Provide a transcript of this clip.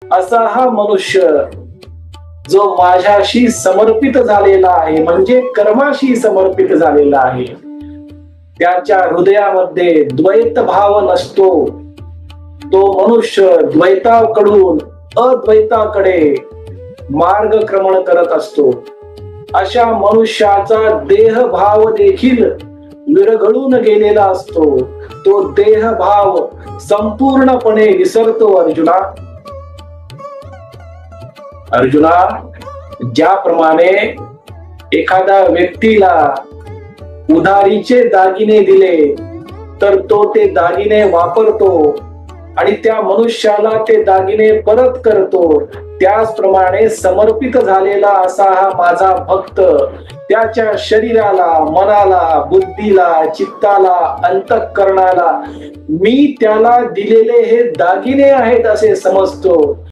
असा हा मनुष्य जो माझ्याशी समर्पित झालेला आहे, म्हणजे कर्माशी समर्पित झालेला आहे, त्याच्या हृदयामध्ये द्वैत भाव नसतो. तो मनुष्य द्वैताकडून अद्वैताकडे मार्गक्रमण करत असतो. अशा मनुष्याचा देह भाव देखील विरघळून गेलेला असतो. तो देह भाव संपूर्णपणे विसरतो. अर्जुना, ज्याप्रमाणे एखाद्या व्यक्तीला उधारीचे दागिने दिले तर तो ते दागिने वापरतो आणि त्या मनुष्याला ते दागिने परत करतो, त्याचप्रमाणे समर्पित झालेला असा हा माझा भक्त त्याच्या शरीराला, मनाला, बुद्धीला, चित्ताला, अंतःकरणाला मी त्याला दिलेले हे दागिने आहेत असे समजतो.